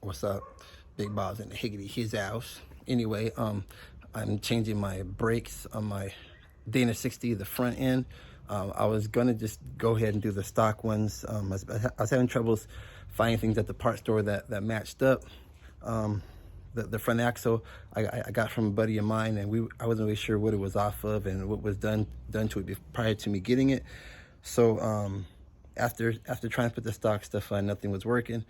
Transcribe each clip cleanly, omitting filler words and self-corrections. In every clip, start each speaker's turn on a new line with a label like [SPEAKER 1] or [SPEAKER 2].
[SPEAKER 1] What's up? Big Bob's in the Higgity his house. Anyway, I'm changing my brakes on my Dana 60, the front end. I was gonna just go ahead and do the stock ones. I was having troubles finding things at the parts store that matched up. The front axle I got from a buddy of mine, and I wasn't really sure what it was off of and what was done to it prior to me getting it. So after trying to put the stock stuff on, nothing was working.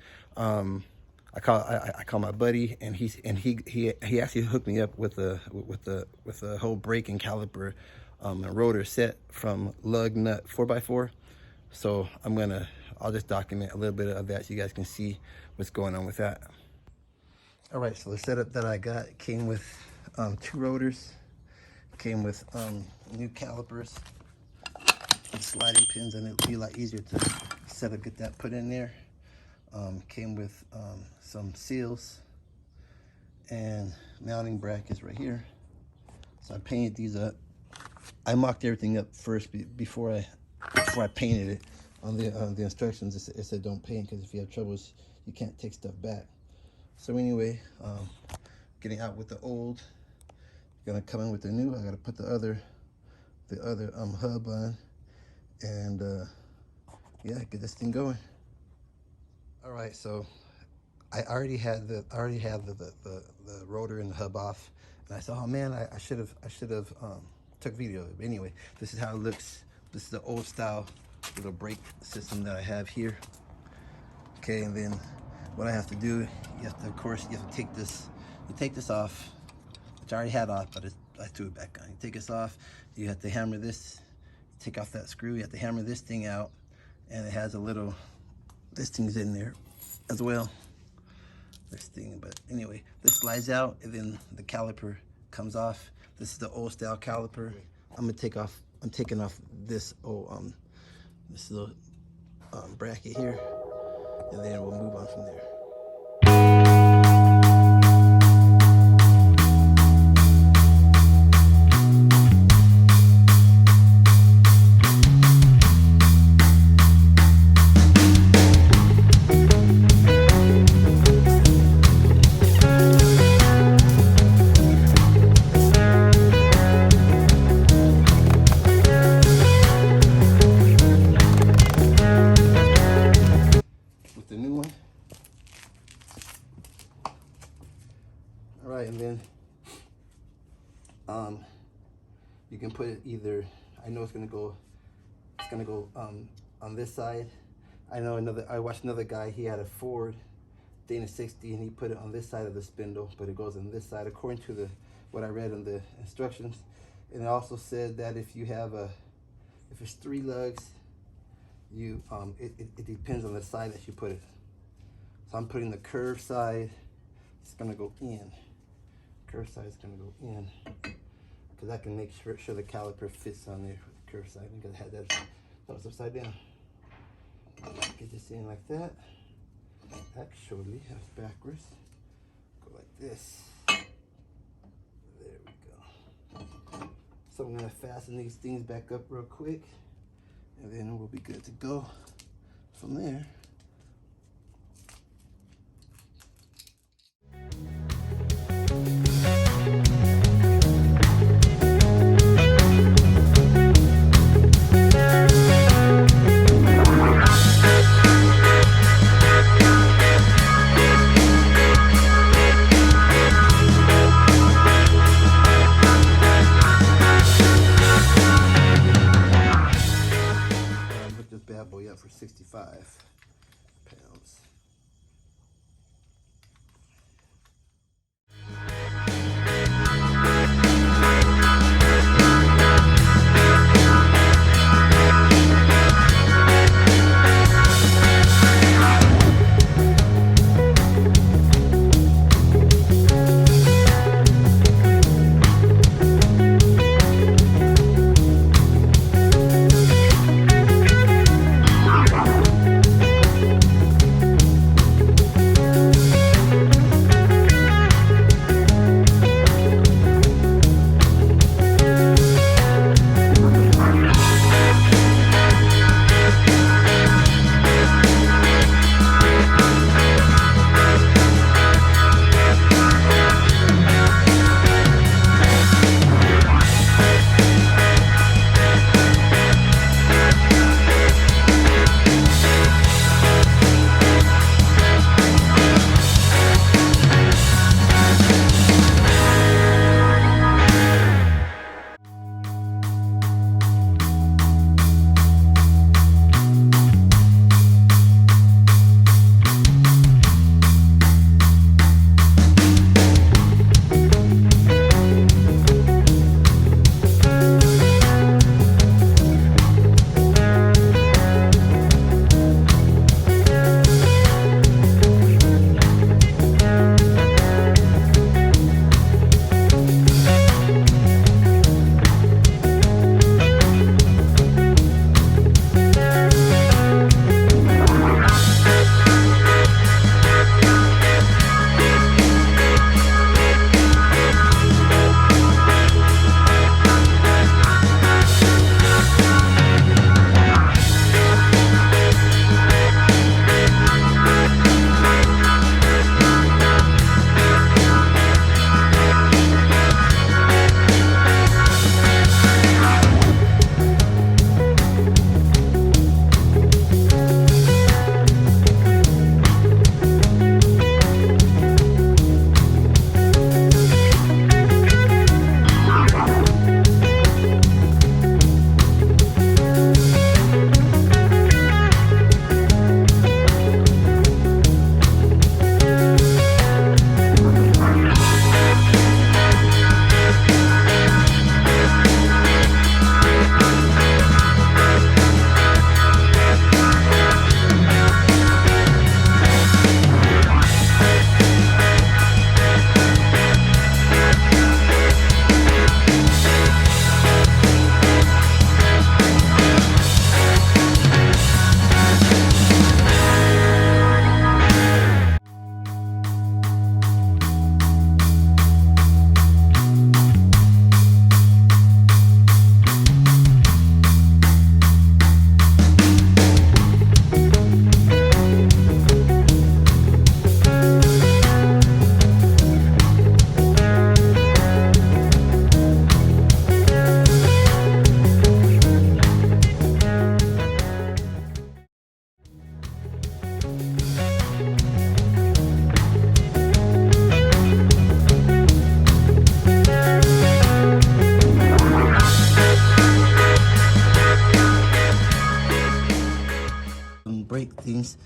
[SPEAKER 1] I call my buddy, and he actually hooked me up with a whole brake and caliper and rotor set from Lugnut 4x4. So I'll just document a little bit of that so you guys can see what's going on with that. All right, so the setup that I got came with 2 rotors, came with new calipers and sliding pins, and it'll be a lot easier to set up, get that put in there. Came with some seals and mounting brackets right here. So I painted these up. I mocked everything up first before I painted it. On the instructions, it said don't paint, because if you have troubles, you can't take stuff back. So anyway, getting out with the old, gonna come in with the new. I gotta put the other hub on, and yeah, get this thing going. All right, so I already had the rotor and the hub off, and I said, oh man, I should have took video. But anyway, this is how it looks. This is the old style little brake system that I have here. Okay, and then what I have to do, of course, you have to take this off, which I already had off, but I threw it back on. You take this off, you have to hammer this, take off that screw, you have to hammer this thing out, and it has this thing's in there as well, this thing. But anyway, this slides out, and then the caliper comes off. This is the old style caliper. I'm taking off this little bracket here, and then we'll move on from there. And then you can put it either, I know it's gonna go on this side. I watched another guy, he had a Ford Dana 60, and he put it on this side of the spindle, but it goes on this side according to what I read in the instructions. And it also said that if it's 3 lugs, it depends on the side that you put it. So I'm putting the curved side, it's gonna go in. Curve side is going to go in, because I can make sure the caliper fits on there with the curve side, because I had that was upside down. Get this in like that. Actually, that's backwards. Go like this. There we go. So I'm going to fasten these things back up real quick, and then we'll be good to go from there. Put this bad boy up for 65. settings,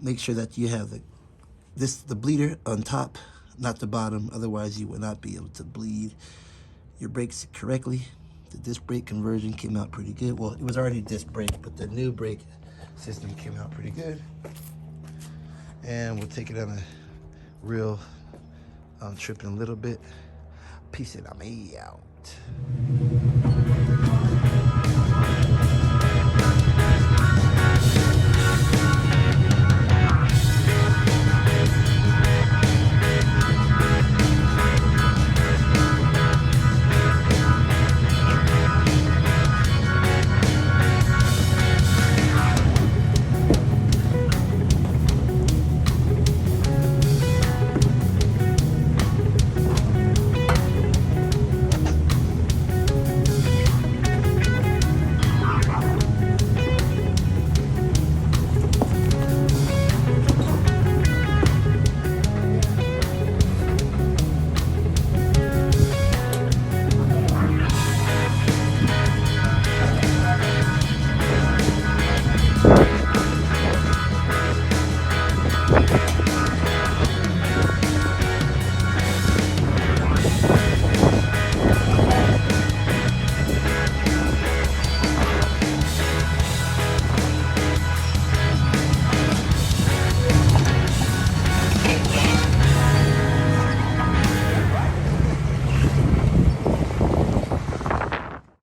[SPEAKER 1] make sure that you have the bleeder on top, not the bottom. Otherwise, you will not be able to bleed your brakes correctly. The disc brake conversion came out pretty good. Well, it was already disc brake, but the new brake system came out pretty good. And we'll take it on a real trip in a little bit. Peace it, I'm out.